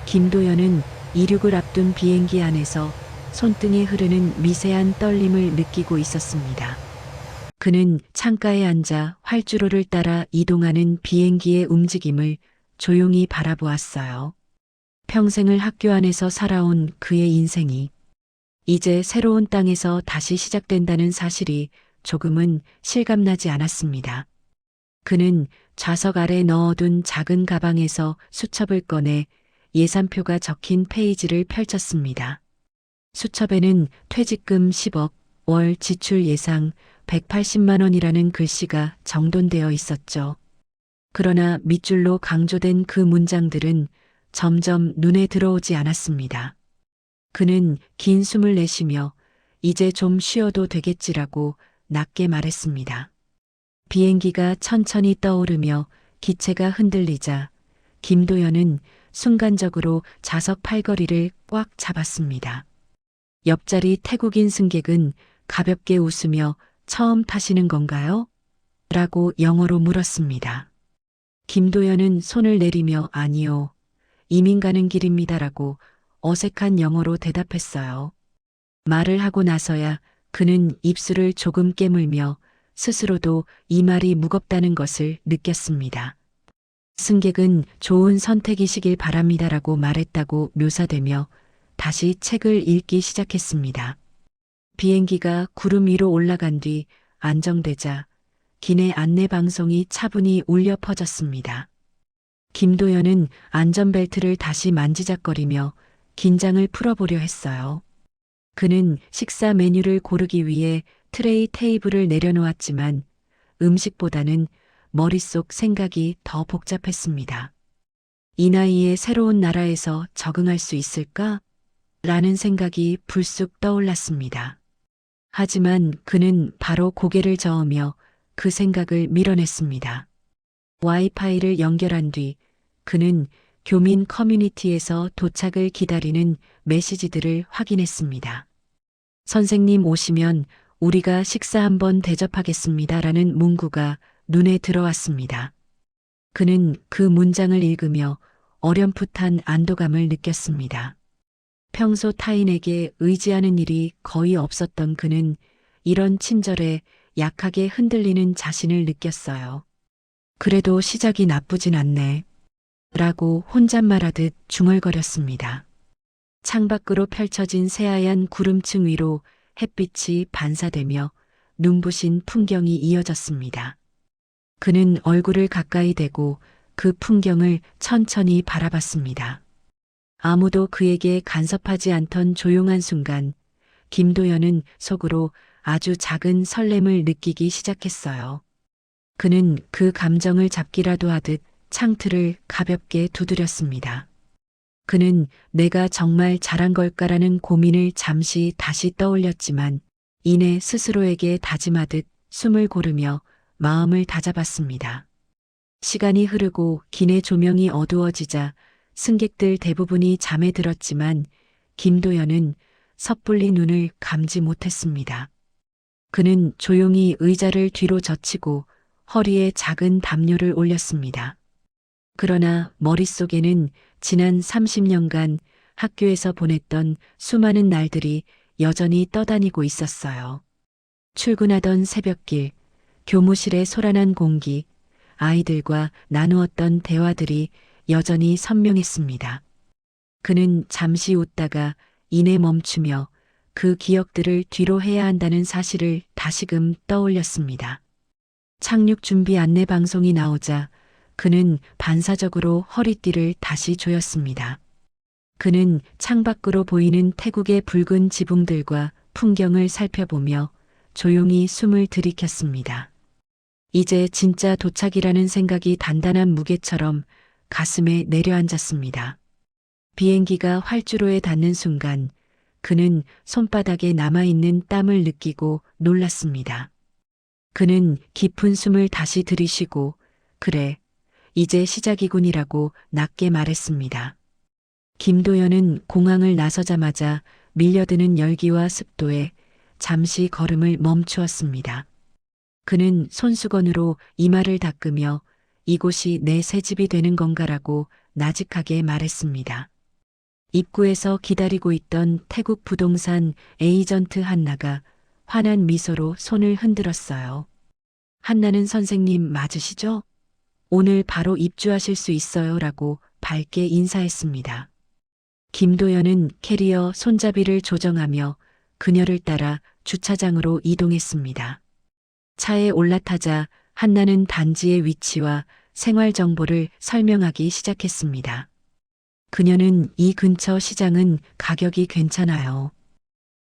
김도연은 이륙을 앞둔 비행기 안에서 손등에 흐르는 미세한 떨림을 느끼고 있었습니다. 그는 창가에 앉아 활주로를 따라 이동하는 비행기의 움직임을 조용히 바라보았어요. 평생을 학교 안에서 살아온 그의 인생이 이제 새로운 땅에서 다시 시작된다는 사실이 조금은 실감나지 않았습니다. 그는 좌석 아래 넣어둔 작은 가방에서 수첩을 꺼내 예산표가 적힌 페이지를 펼쳤습니다. 수첩에는 퇴직금 10억, 월 지출 예상 180만 원이라는 글씨가 정돈되어 있었죠. 그러나 밑줄로 강조된 그 문장들은 점점 눈에 들어오지 않았습니다. 그는 긴 숨을 내쉬며 이제 좀 쉬어도 되겠지라고 낮게 말했습니다. 비행기가 천천히 떠오르며 기체가 흔들리자 김도연은 순간적으로 좌석 팔걸이를 꽉 잡았습니다. 옆자리 태국인 승객은 가볍게 웃으며 처음 타시는 건가요? 라고 영어로 물었습니다. 김도연은 손을 내리며 아니요. 이민 가는 길입니다라고 어색한 영어로 대답했어요. 말을 하고 나서야 그는 입술을 조금 깨물며 스스로도 이 말이 무겁다는 것을 느꼈습니다. 승객은 좋은 선택이시길 바랍니다라고 말했다고 묘사되며 다시 책을 읽기 시작했습니다. 비행기가 구름 위로 올라간 뒤 안정되자 기내 안내 방송이 차분히 울려 퍼졌습니다. 김도연은 안전벨트를 다시 만지작거리며 긴장을 풀어보려 했어요. 그는 식사 메뉴를 고르기 위해 트레이 테이블을 내려놓았지만 음식보다는 머릿속 생각이 더 복잡했습니다. 이 나이에 새로운 나라에서 적응할 수 있을까? 라는 생각이 불쑥 떠올랐습니다. 하지만 그는 바로 고개를 저으며 그 생각을 밀어냈습니다. 와이파이를 연결한 뒤 그는 교민 커뮤니티에서 도착을 기다리는 메시지들을 확인했습니다. 선생님 오시면 우리가 식사 한번 대접하겠습니다라는 문구가 눈에 들어왔습니다. 그는 그 문장을 읽으며 어렴풋한 안도감을 느꼈습니다. 평소 타인에게 의지하는 일이 거의 없었던 그는 이런 친절에 약하게 흔들리는 자신을 느꼈어요. 그래도 시작이 나쁘진 않네. 라고 혼잣말하듯 중얼거렸습니다. 창밖으로 펼쳐진 새하얀 구름층 위로 햇빛이 반사되며 눈부신 풍경이 이어졌습니다. 그는 얼굴을 가까이 대고 그 풍경을 천천히 바라봤습니다. 아무도 그에게 간섭하지 않던 조용한 순간 김도연은 속으로 아주 작은 설렘을 느끼기 시작했어요. 그는 그 감정을 잡기라도 하듯 창틀을 가볍게 두드렸습니다. 그는 내가 정말 잘한 걸까라는 고민을 잠시 다시 떠올렸지만 이내 스스로에게 다짐하듯 숨을 고르며 마음을 다잡았습니다. 시간이 흐르고 기내 조명이 어두워지자 승객들 대부분이 잠에 들었지만 김도연은 섣불리 눈을 감지 못했습니다. 그는 조용히 의자를 뒤로 젖히고 허리에 작은 담요를 올렸습니다. 그러나 머릿속에는 지난 30년간 학교에서 보냈던 수많은 날들이 여전히 떠다니고 있었어요. 출근하던 새벽길, 교무실의 소란한 공기, 아이들과 나누었던 대화들이 여전히 선명했습니다. 그는 잠시 웃다가 이내 멈추며 그 기억들을 뒤로 해야 한다는 사실을 다시금 떠올렸습니다. 착륙 준비 안내 방송이 나오자 그는 반사적으로 허리띠를 다시 조였습니다. 그는 창밖으로 보이는 태국의 붉은 지붕들과 풍경을 살펴보며 조용히 숨을 들이켰습니다. 이제 진짜 도착이라는 생각이 단단한 무게처럼 가슴에 내려앉았습니다. 비행기가 활주로에 닿는 순간 그는 손바닥에 남아있는 땀을 느끼고 놀랐습니다. 그는 깊은 숨을 다시 들이쉬고 그래, 이제 시작이군이라고 낮게 말했습니다. 김도연은 공항을 나서자마자 밀려드는 열기와 습도에 잠시 걸음을 멈추었습니다. 그는 손수건으로 이마를 닦으며 이곳이 내 새집이 되는 건가라고 나직하게 말했습니다. 입구에서 기다리고 있던 태국 부동산 에이전트 한나가 환한 미소로 손을 흔들었어요. 한나는 선생님 맞으시죠? 오늘 바로 입주하실 수 있어요 라고 밝게 인사했습니다. 김도연은 캐리어 손잡이를 조정하며 그녀를 따라 주차장으로 이동했습니다. 차에 올라타자 한나는 단지의 위치와 생활 정보를 설명하기 시작했습니다. 그녀는 이 근처 시장은 가격이 괜찮아요.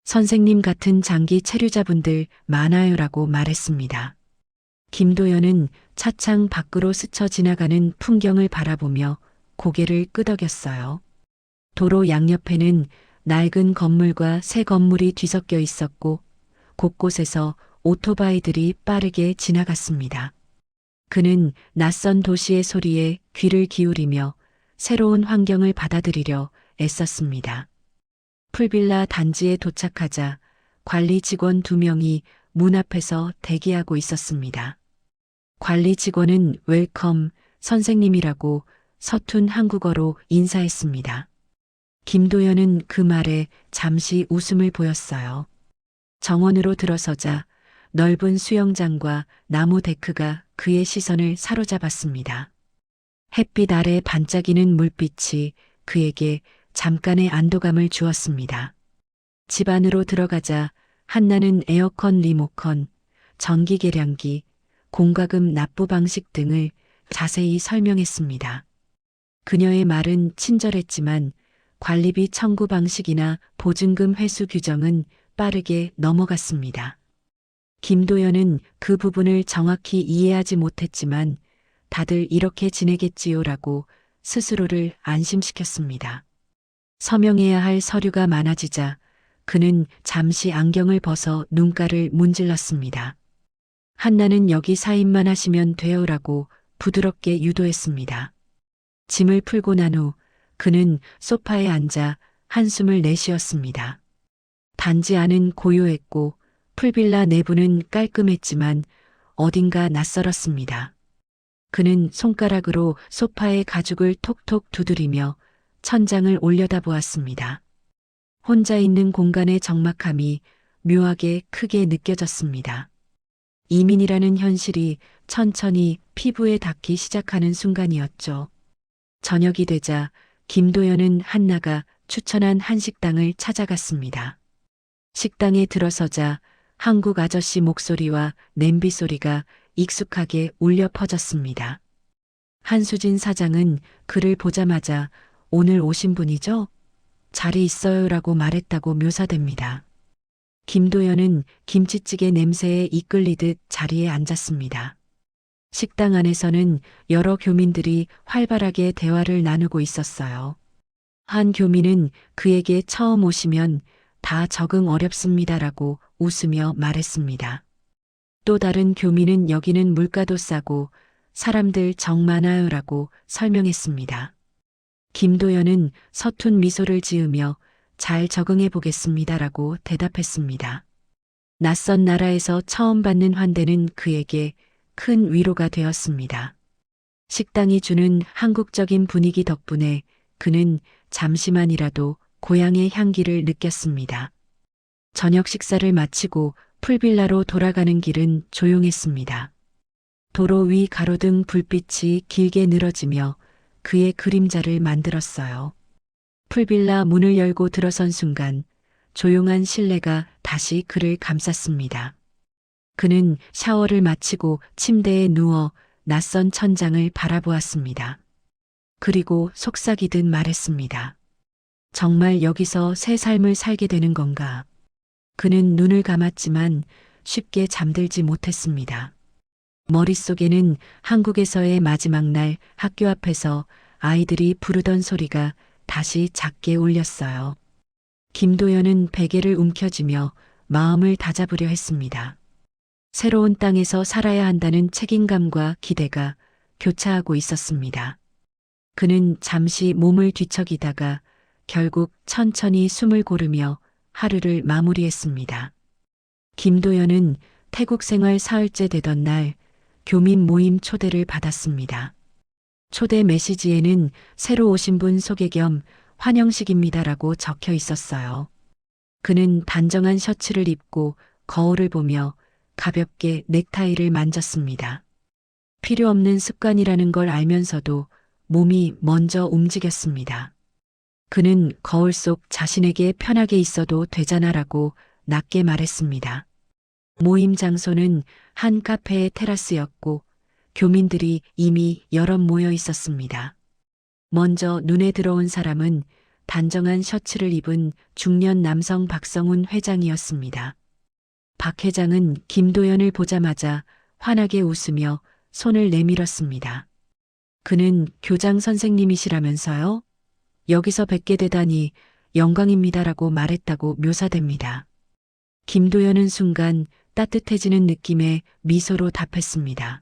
선생님 같은 장기 체류자분들 많아요라고 말했습니다. 김도연은 차창 밖으로 스쳐 지나가는 풍경을 바라보며 고개를 끄덕였어요. 도로 양옆에는 낡은 건물과 새 건물이 뒤섞여 있었고 곳곳에서 오토바이들이 빠르게 지나갔습니다. 그는 낯선 도시의 소리에 귀를 기울이며 새로운 환경을 받아들이려 애썼습니다. 풀빌라 단지에 도착하자 관리 직원 2명이 문 앞에서 대기하고 있었습니다. 관리 직원은 웰컴 선생님이라고 서툰 한국어로 인사했습니다. 김도연은 그 말에 잠시 웃음을 보였어요. 정원으로 들어서자 넓은 수영장과 나무 데크가 그의 시선을 사로잡았습니다. 햇빛 아래 반짝이는 물빛이 그에게 잠깐의 안도감을 주었습니다. 집 안으로 들어가자 한나는 에어컨 리모컨, 전기 계량기, 공과금 납부 방식 등을 자세히 설명했습니다. 그녀의 말은 친절했지만 관리비 청구 방식이나 보증금 회수 규정은 빠르게 넘어갔습니다. 김도연은 그 부분을 정확히 이해하지 못했지만 다들 이렇게 지내겠지요라고 스스로를 안심시켰습니다. 서명해야 할 서류가 많아지자 그는 잠시 안경을 벗어 눈가를 문질렀습니다. 한나는 여기 사인만 하시면 돼요라고 부드럽게 유도했습니다. 짐을 풀고 난 후 그는 소파에 앉아 한숨을 내쉬었습니다. 단지 안은 고요했고 풀빌라 내부는 깔끔했지만 어딘가 낯설었습니다. 그는 손가락으로 소파의 가죽을 톡톡 두드리며 천장을 올려다보았습니다. 혼자 있는 공간의 적막함이 묘하게 크게 느껴졌습니다. 이민이라는 현실이 천천히 피부에 닿기 시작하는 순간이었죠. 저녁이 되자 김도연은 한나가 추천한 한식당을 찾아갔습니다. 식당에 들어서자 한국 아저씨 목소리와 냄비 소리가 익숙하게 울려 퍼졌습니다. 한수진 사장은 그를 보자마자 오늘 오신 분이죠? 자리 있어요라고 말했다고 묘사됩니다. 김도연은 김치찌개 냄새에 이끌리듯 자리에 앉았습니다. 식당 안에서는 여러 교민들이 활발하게 대화를 나누고 있었어요. 한 교민은 그에게 처음 오시면 다 적응 어렵습니다라고 웃으며 말했습니다. 또 다른 교민은 여기는 물가도 싸고 사람들 정 많아요라고 설명했습니다. 김도연은 서툰 미소를 지으며 잘 적응해 보겠습니다라고 대답했습니다. 낯선 나라에서 처음 받는 환대는 그에게 큰 위로가 되었습니다. 식당이 주는 한국적인 분위기 덕분에 그는 잠시만이라도 고향의 향기를 느꼈습니다. 저녁 식사를 마치고 풀빌라로 돌아가는 길은 조용했습니다. 도로 위 가로등 불빛이 길게 늘어지며 그의 그림자를 만들었어요. 풀빌라 문을 열고 들어선 순간 조용한 실내가 다시 그를 감쌌습니다. 그는 샤워를 마치고 침대에 누워 낯선 천장을 바라보았습니다. 그리고 속삭이듯 말했습니다. 정말 여기서 새 삶을 살게 되는 건가? 그는 눈을 감았지만 쉽게 잠들지 못했습니다. 머릿속에는 한국에서의 마지막 날 학교 앞에서 아이들이 부르던 소리가 다시 작게 울렸어요. 김도연은 베개를 움켜쥐며 마음을 다잡으려 했습니다. 새로운 땅에서 살아야 한다는 책임감과 기대가 교차하고 있었습니다. 그는 잠시 몸을 뒤척이다가 결국 천천히 숨을 고르며 하루를 마무리했습니다. 김도연은 태국 생활 사흘째 되던 날 교민 모임 초대를 받았습니다. 초대 메시지에는 새로 오신 분 소개 겸 환영식입니다라고 적혀 있었어요. 그는 단정한 셔츠를 입고 거울을 보며 가볍게 넥타이를 만졌습니다. 필요 없는 습관이라는 걸 알면서도 몸이 먼저 움직였습니다. 그는 거울 속 자신에게 편하게 있어도 되잖아라고 낮게 말했습니다. 모임 장소는 한 카페의 테라스였고 교민들이 이미 여럿 모여 있었습니다. 먼저 눈에 들어온 사람은 단정한 셔츠를 입은 중년 남성 박성훈 회장이었습니다. 박 회장은 김도연을 보자마자 환하게 웃으며 손을 내밀었습니다. 그는 교장 선생님이시라면서요? 여기서 뵙게 되다니 영광입니다라고 말했다고 묘사됩니다. 김도연은 순간 따뜻해지는 느낌의 미소로 답했습니다.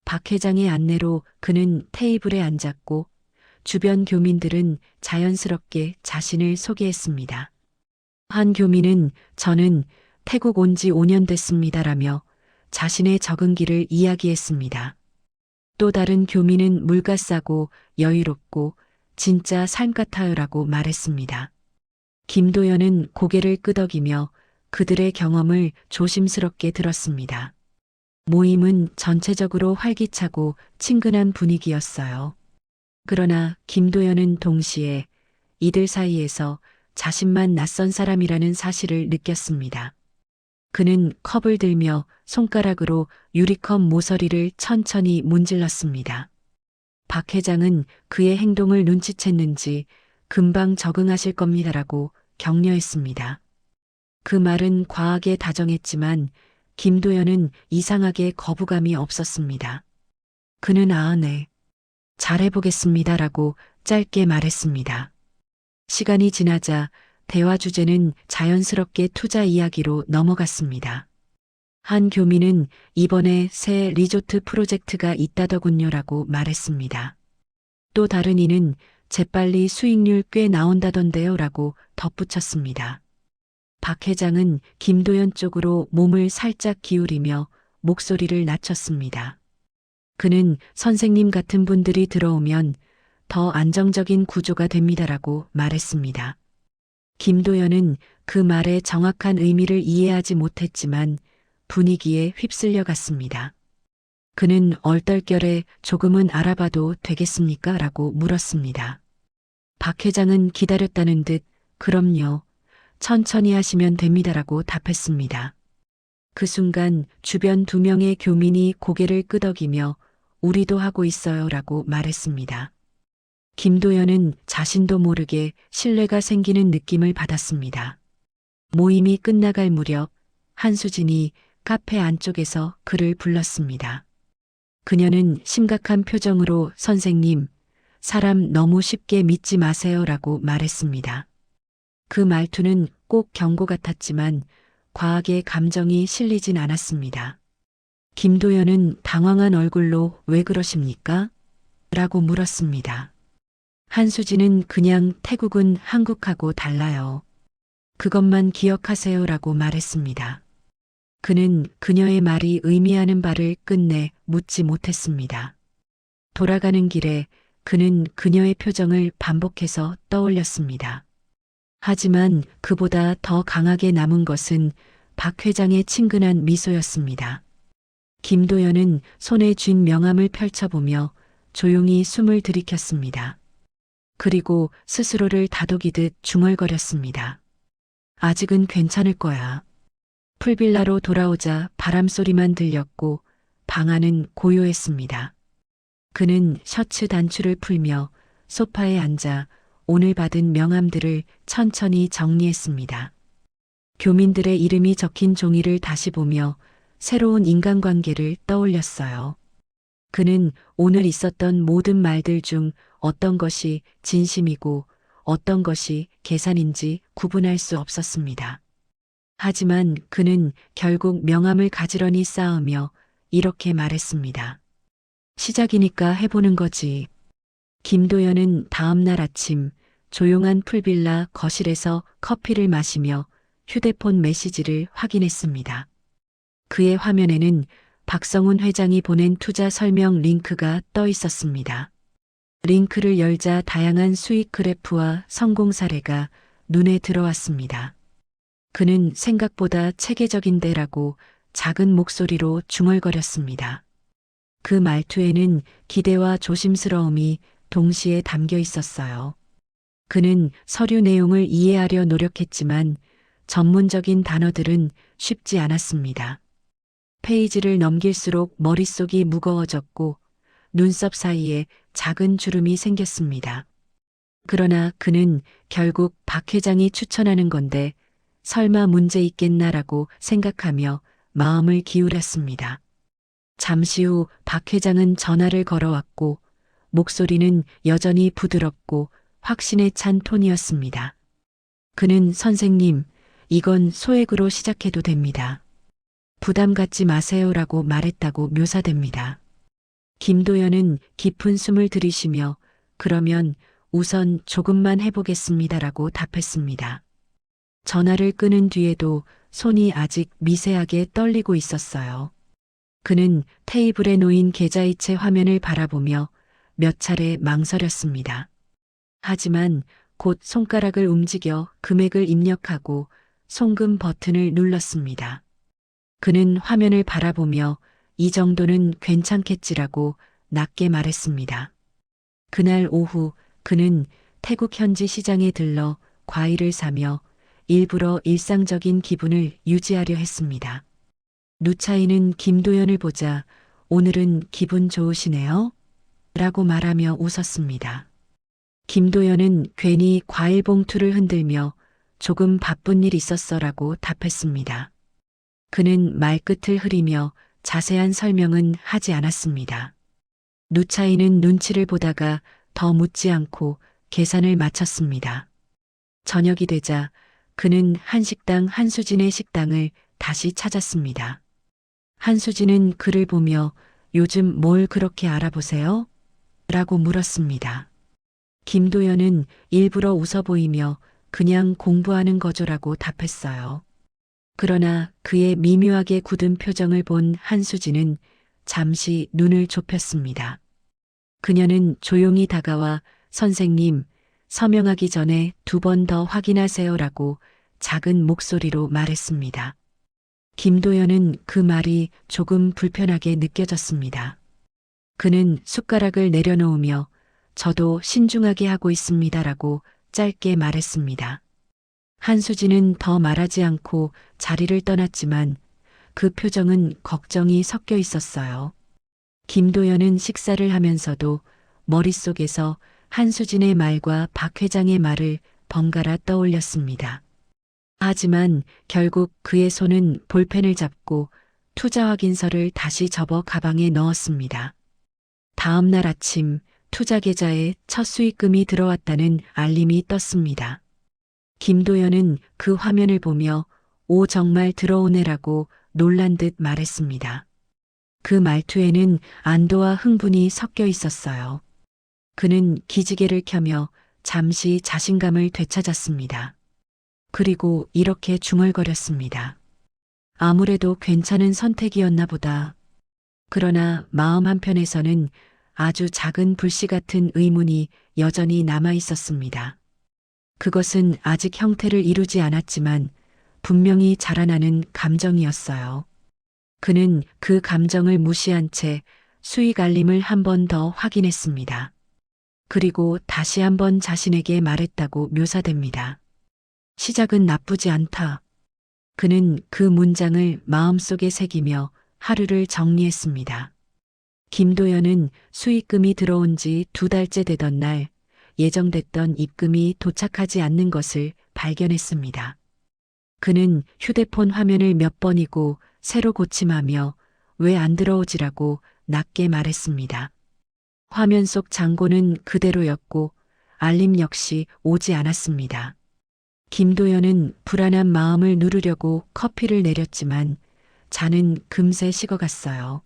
박 회장의 안내로 그는 테이블에 앉았고 주변 교민들은 자연스럽게 자신을 소개했습니다. 한 교민은 저는 태국 온 지 5년 됐습니다라며 자신의 적응기를 이야기했습니다. 또 다른 교민은 물가 싸고 여유롭고 진짜 삶 같아요라고 말했습니다. 김도연은 고개를 끄덕이며 그들의 경험을 조심스럽게 들었습니다. 모임은 전체적으로 활기차고 친근한 분위기였어요. 그러나 김도연은 동시에 이들 사이에서 자신만 낯선 사람이라는 사실을 느꼈습니다. 그는 컵을 들며 손가락으로 유리컵 모서리를 천천히 문질렀습니다. 박 회장은 그의 행동을 눈치챘는지 금방 적응하실 겁니다라고 격려했습니다. 그 말은 과하게 다정했지만 김도연은 이상하게 거부감이 없었습니다. 그는 네. 잘해보겠습니다라고 짧게 말했습니다. 시간이 지나자 대화 주제는 자연스럽게 투자 이야기로 넘어갔습니다. 한 교민은 이번에 새 리조트 프로젝트가 있다더군요라고 말했습니다. 또 다른 이는 재빨리 수익률 꽤 나온다던데요 라고 덧붙였습니다. 박 회장은 김도연 쪽으로 몸을 살짝 기울이며 목소리를 낮췄습니다. 그는 선생님 같은 분들이 들어오면 더 안정적인 구조가 됩니다라고 말했습니다. 김도연은 그 말의 정확한 의미를 이해하지 못했지만 분위기에 휩쓸려 갔습니다. 그는 얼떨결에 조금은 알아봐도 되겠습니까? 라고 물었습니다. 박 회장은 기다렸다는 듯 그럼요. 천천히 하시면 됩니다라고 답했습니다. 그 순간 주변 2명의 교민이 고개를 끄덕이며 우리도 하고 있어요라고 말했습니다. 김도연은 자신도 모르게 신뢰가 생기는 느낌을 받았습니다. 모임이 끝나갈 무렵 한수진이 카페 안쪽에서 그를 불렀습니다. 그녀는 심각한 표정으로 선생님, 사람 너무 쉽게 믿지 마세요라고 말했습니다. 그 말투는 꼭 경고 같았지만 과하게 감정이 실리진 않았습니다. 김도연은 당황한 얼굴로 왜 그러십니까? 라고 물었습니다. 한수진은 그냥 태국은 한국하고 달라요. 그것만 기억하세요라고 말했습니다. 그는 그녀의 말이 의미하는 바를 끝내 묻지 못했습니다. 돌아가는 길에 그는 그녀의 표정을 반복해서 떠올렸습니다. 하지만 그보다 더 강하게 남은 것은 박 회장의 친근한 미소였습니다. 김도연은 손에 쥔 명함을 펼쳐보며 조용히 숨을 들이켰습니다. 그리고 스스로를 다독이듯 중얼거렸습니다. 아직은 괜찮을 거야. 풀빌라로 돌아오자 바람소리만 들렸고 방 안은 고요했습니다. 그는 셔츠 단추를 풀며 소파에 앉아 오늘 받은 명함들을 천천히 정리했습니다. 교민들의 이름이 적힌 종이를 다시 보며 새로운 인간관계를 떠올렸어요. 그는 오늘 있었던 모든 말들 중 어떤 것이 진심이고 어떤 것이 계산인지 구분할 수 없었습니다. 하지만 그는 결국 명함을 가지런히 쌓으며 이렇게 말했습니다. 시작이니까 해보는 거지. 김도연은 다음 날 아침 조용한 풀빌라 거실에서 커피를 마시며 휴대폰 메시지를 확인했습니다. 그의 화면에는 박성훈 회장이 보낸 투자 설명 링크가 떠 있었습니다. 링크를 열자 다양한 수익 그래프와 성공 사례가 눈에 들어왔습니다. 그는 생각보다 체계적인데라고 작은 목소리로 중얼거렸습니다. 그 말투에는 기대와 조심스러움이 동시에 담겨 있었어요. 그는 서류 내용을 이해하려 노력했지만 전문적인 단어들은 쉽지 않았습니다. 페이지를 넘길수록 머릿속이 무거워졌고 눈썹 사이에 작은 주름이 생겼습니다. 그러나 그는 결국 박 회장이 추천하는 건데 설마 문제 있겠나라고 생각하며 마음을 기울였습니다. 잠시 후 박 회장은 전화를 걸어왔고 목소리는 여전히 부드럽고 확신에 찬 톤이었습니다. 그는 선생님, 이건 소액으로 시작해도 됩니다. 부담 갖지 마세요라고 말했다고 묘사됩니다. 김도연은 깊은 숨을 들이쉬며 그러면 우선 조금만 해보겠습니다라고 답했습니다. 전화를 끊은 뒤에도 손이 아직 미세하게 떨리고 있었어요. 그는 테이블에 놓인 계좌이체 화면을 바라보며 몇 차례 망설였습니다. 하지만 곧 손가락을 움직여 금액을 입력하고 송금 버튼을 눌렀습니다. 그는 화면을 바라보며 이 정도는 괜찮겠지라고 낮게 말했습니다. 그날 오후 그는 태국 현지 시장에 들러 과일을 사며 일부러 일상적인 기분을 유지하려 했습니다. 누차이는 김도연을 보자 오늘은 기분 좋으시네요? 라고 말하며 웃었습니다. 김도연은 괜히 과일 봉투를 흔들며 조금 바쁜 일 있었어라고 답했습니다. 그는 말끝을 흐리며 자세한 설명은 하지 않았습니다. 누차이는 눈치를 보다가 더 묻지 않고 계산을 마쳤습니다. 저녁이 되자 그는 한식당 한수진의 식당을 다시 찾았습니다. 한수진은 그를 보며 요즘 뭘 그렇게 알아보세요? 라고 물었습니다. 김도연은 일부러 웃어 보이며 그냥 공부하는 거죠라고 답했어요. 그러나 그의 미묘하게 굳은 표정을 본 한수진은 잠시 눈을 좁혔습니다. 그녀는 조용히 다가와 선생님, 서명하기 전에 2번 더 확인하세요라고 작은 목소리로 말했습니다. 김도연은 그 말이 조금 불편하게 느껴졌습니다. 그는 숟가락을 내려놓으며 저도 신중하게 하고 있습니다라고 짧게 말했습니다. 한수진은 더 말하지 않고 자리를 떠났지만 그 표정은 걱정이 섞여 있었어요. 김도연은 식사를 하면서도 머릿속에서 한수진의 말과 박 회장의 말을 번갈아 떠올렸습니다. 하지만 결국 그의 손은 볼펜을 잡고 투자 확인서를 다시 접어 가방에 넣었습니다. 다음 날 아침 투자 계좌에 첫 수익금이 들어왔다는 알림이 떴습니다. 김도연은 그 화면을 보며 오 정말 들어오네라고 놀란 듯 말했습니다. 그 말투에는 안도와 흥분이 섞여 있었어요. 그는 기지개를 켜며 잠시 자신감을 되찾았습니다. 그리고 이렇게 중얼거렸습니다. 아무래도 괜찮은 선택이었나 보다. 그러나 마음 한편에서는 아주 작은 불씨 같은 의문이 여전히 남아 있었습니다. 그것은 아직 형태를 이루지 않았지만 분명히 자라나는 감정이었어요. 그는 그 감정을 무시한 채 수익 알림을 한 번 더 확인했습니다. 그리고 다시 한 번 자신에게 말했다고 묘사됩니다. 시작은 나쁘지 않다. 그는 그 문장을 마음속에 새기며 하루를 정리했습니다. 김도연은 수익금이 들어온 지 2달째 되던 날 예정됐던 입금이 도착하지 않는 것을 발견했습니다. 그는 휴대폰 화면을 몇 번이고 새로 고침하며 왜 안 들어오지라고 낮게 말했습니다. 화면 속 장고는 그대로였고 알림 역시 오지 않았습니다. 김도연은 불안한 마음을 누르려고 커피를 내렸지만 잔은 금세 식어갔어요.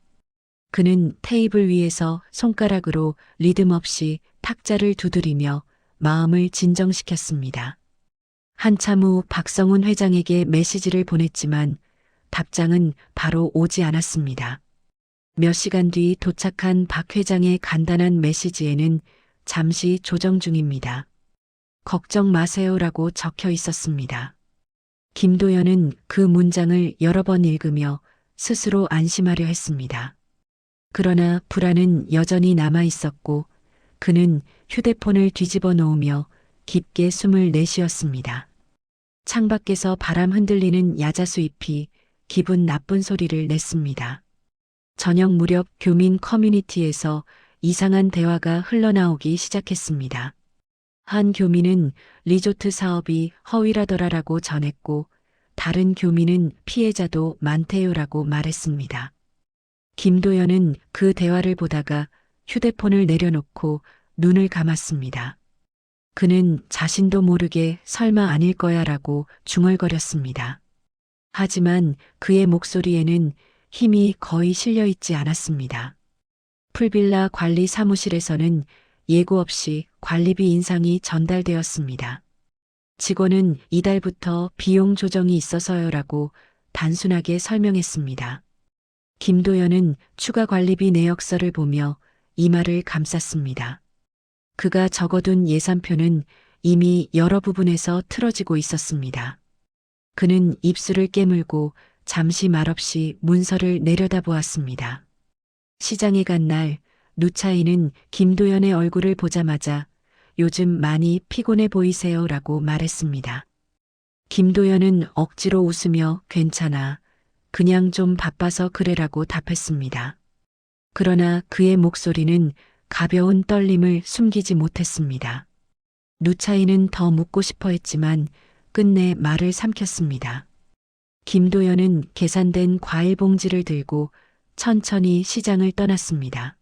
그는 테이블 위에서 손가락으로 리듬 없이 탁자를 두드리며 마음을 진정시켰습니다. 한참 후 박성훈 회장에게 메시지를 보냈지만 답장은 바로 오지 않았습니다. 몇 시간 뒤 도착한 박 회장의 간단한 메시지에는 잠시 조정 중입니다. 걱정 마세요라고 적혀 있었습니다. 김도연은 그 문장을 여러 번 읽으며 스스로 안심하려 했습니다. 그러나 불안은 여전히 남아 있었고 그는 휴대폰을 뒤집어 놓으며 깊게 숨을 내쉬었습니다. 창밖에서 바람 흔들리는 야자수 잎이 기분 나쁜 소리를 냈습니다. 저녁 무렵 교민 커뮤니티에서 이상한 대화가 흘러나오기 시작했습니다. 한 교민은 리조트 사업이 허위라더라라고 전했고 다른 교민은 피해자도 많대요라고 말했습니다. 김도연은 그 대화를 보다가 휴대폰을 내려놓고 눈을 감았습니다. 그는 자신도 모르게 설마 아닐 거야라고 중얼거렸습니다. 하지만 그의 목소리에는 힘이 거의 실려 있지 않았습니다. 풀빌라 관리 사무실에서는 예고 없이 관리비 인상이 전달되었습니다. 직원은 이달부터 비용 조정이 있어서요라고 단순하게 설명했습니다. 김도연은 추가 관리비 내역서를 보며 이마를 감쌌습니다. 그가 적어둔 예산표는 이미 여러 부분에서 틀어지고 있었습니다. 그는 입술을 깨물고 잠시 말없이 문서를 내려다보았습니다. 시장에 간 날 누차이는 김도연의 얼굴을 보자마자 요즘 많이 피곤해 보이세요라고 말했습니다. 김도연은 억지로 웃으며 괜찮아. 그냥 좀 바빠서 그래라고 답했습니다. 그러나 그의 목소리는 가벼운 떨림을 숨기지 못했습니다. 누차이는 더 묻고 싶어 했지만 끝내 말을 삼켰습니다. 김도연은 계산된 과일 봉지를 들고 천천히 시장을 떠났습니다.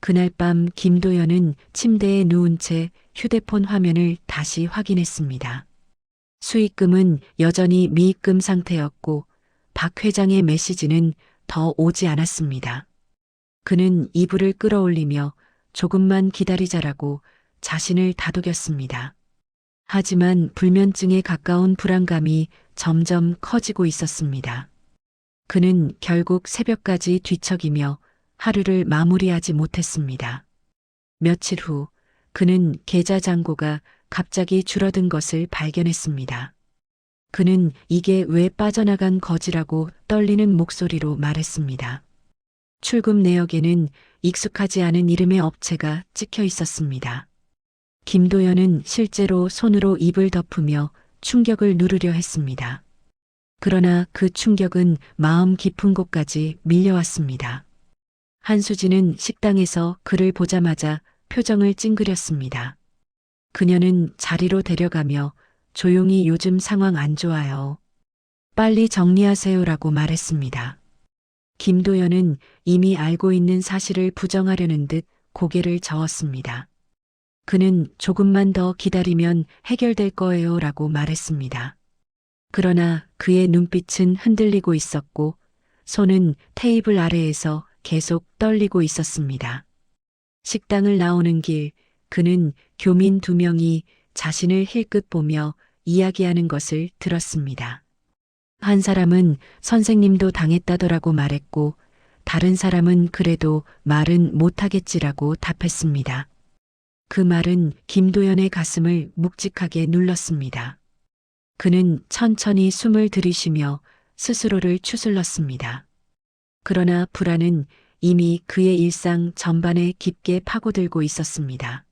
그날 밤 김도연은 침대에 누운 채 휴대폰 화면을 다시 확인했습니다. 수익금은 여전히 미입금 상태였고 박 회장의 메시지는 더 오지 않았습니다. 그는 이불을 끌어올리며 조금만 기다리자라고 자신을 다독였습니다. 하지만 불면증에 가까운 불안감이 점점 커지고 있었습니다. 그는 결국 새벽까지 뒤척이며 하루를 마무리하지 못했습니다. 며칠 후 그는 계좌 잔고가 갑자기 줄어든 것을 발견했습니다. 그는 이게 왜 빠져나간 거지라고 떨리는 목소리로 말했습니다. 출금 내역에는 익숙하지 않은 이름의 업체가 찍혀 있었습니다. 김도연은 실제로 손으로 입을 덮으며 충격을 누르려 했습니다. 그러나 그 충격은 마음 깊은 곳까지 밀려왔습니다. 한수진은 식당에서 그를 보자마자 표정을 찡그렸습니다. 그녀는 자리로 데려가며 조용히 요즘 상황 안 좋아요. 빨리 정리하세요라고 말했습니다. 김도연은 이미 알고 있는 사실을 부정하려는 듯 고개를 저었습니다. 그는 조금만 더 기다리면 해결될 거예요라고 말했습니다. 그러나 그의 눈빛은 흔들리고 있었고 손은 테이블 아래에서 계속 떨리고 있었습니다. 식당을 나오는 길 그는 교민 2명이 자신을 힐끗 보며 이야기하는 것을 들었습니다. 한 사람은 선생님도 당했다더라고 말했고 다른 사람은 그래도 말은 못하겠지라고 답했습니다. 그 말은 김도연의 가슴을 묵직하게 눌렀습니다. 그는 천천히 숨을 들이쉬며 스스로를 추슬렀습니다. 그러나 불안은 이미 그의 일상 전반에 깊게 파고들고 있었습니다.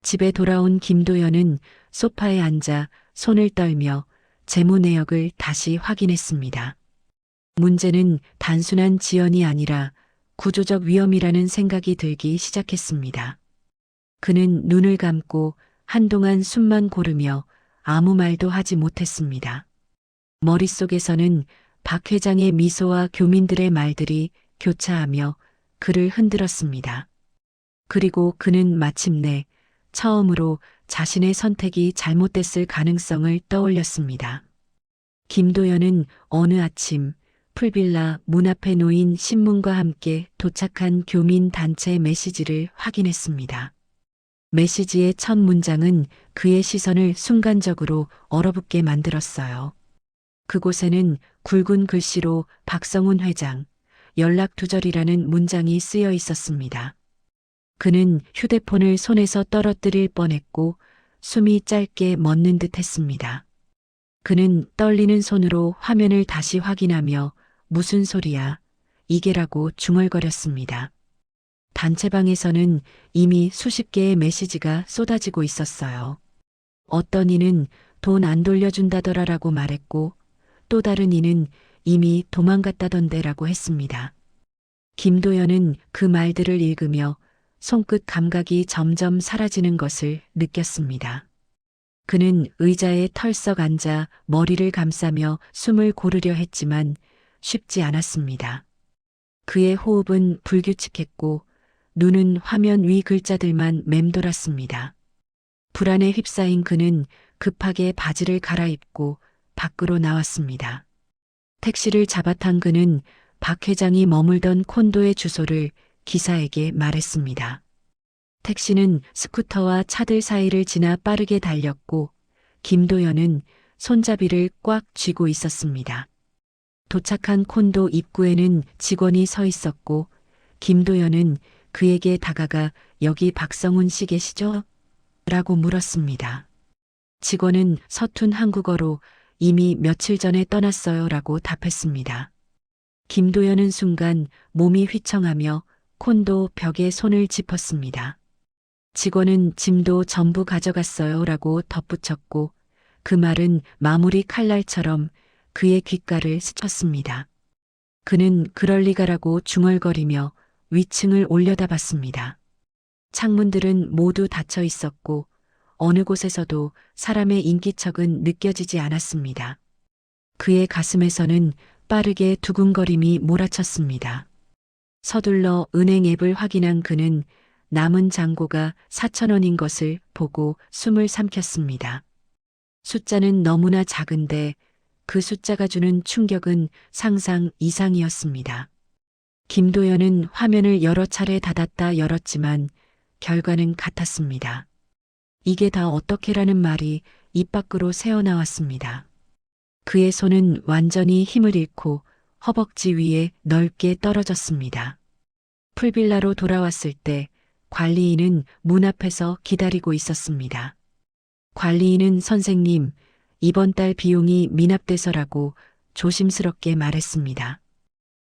집에 돌아온 김도연은 소파에 앉아 손을 떨며 재무 내역을 다시 확인했습니다. 문제는 단순한 지연이 아니라 구조적 위험이라는 생각이 들기 시작했습니다. 그는 눈을 감고 한동안 숨만 고르며 아무 말도 하지 못했습니다. 머릿속에서는 박 회장의 미소와 교민들의 말들이 교차하며 그를 흔들었습니다. 그리고 그는 마침내 처음으로 자신의 선택이 잘못됐을 가능성을 떠올렸습니다. 김도연은 어느 아침 풀빌라 문 앞에 놓인 신문과 함께 도착한 교민 단체 메시지를 확인했습니다. 메시지의 첫 문장은 그의 시선을 순간적으로 얼어붙게 만들었어요. 그곳에는 굵은 글씨로 박성훈 회장, 연락 두절이라는 문장이 쓰여 있었습니다. 그는 휴대폰을 손에서 떨어뜨릴 뻔했고 숨이 짧게 멎는 듯 했습니다. 그는 떨리는 손으로 화면을 다시 확인하며 무슨 소리야, 이게라고 중얼거렸습니다. 단체방에서는 이미 수십 개의 메시지가 쏟아지고 있었어요. 어떤 이는 돈 안 돌려준다더라라고 말했고 또 다른 이는 이미 도망갔다던데라고 했습니다. 김도연은 그 말들을 읽으며 손끝 감각이 점점 사라지는 것을 느꼈습니다. 그는 의자에 털썩 앉아 머리를 감싸며 숨을 고르려 했지만 쉽지 않았습니다. 그의 호흡은 불규칙했고 눈은 화면 위 글자들만 맴돌았습니다. 불안에 휩싸인 그는 급하게 바지를 갈아입고 밖으로 나왔습니다. 택시를 잡아탄 그는 박 회장이 머물던 콘도의 주소를 기사에게 말했습니다. 택시는 스쿠터와 차들 사이를 지나 빠르게 달렸고 김도연은 손잡이를 꽉 쥐고 있었습니다. 도착한 콘도 입구에는 직원이 서 있었고 김도연은 그에게 다가가 여기 박성훈 씨 계시죠? 라고 물었습니다. 직원은 서툰 한국어로 이미 며칠 전에 떠났어요 라고 답했습니다. 김도연은 순간 몸이 휘청하며 콘도 벽에 손을 짚었습니다. 직원은 짐도 전부 가져갔어요 라고 덧붙였고 그 말은 마무리 칼날처럼 그의 귓가를 스쳤습니다. 그는 그럴 리가라고 중얼거리며 위층을 올려다봤습니다. 창문들은 모두 닫혀 있었고 어느 곳에서도 사람의 인기척은 느껴지지 않았습니다. 그의 가슴에서는 빠르게 두근거림이 몰아쳤습니다. 서둘러 은행 앱을 확인한 그는 남은 잔고가 4,000원인 것을 보고 숨을 삼켰습니다. 숫자는 너무나 작은데 그 숫자가 주는 충격은 상상 이상이었습니다. 김도연은 화면을 여러 차례 닫았다 열었지만 결과는 같았습니다. 이게 다 어떻게라는 말이 입 밖으로 새어나왔습니다. 그의 손은 완전히 힘을 잃고 허벅지 위에 넓게 떨어졌습니다. 풀빌라로 돌아왔을 때 관리인은 문 앞에서 기다리고 있었습니다. 관리인은 선생님, 이번 달 비용이 미납돼서라고 조심스럽게 말했습니다.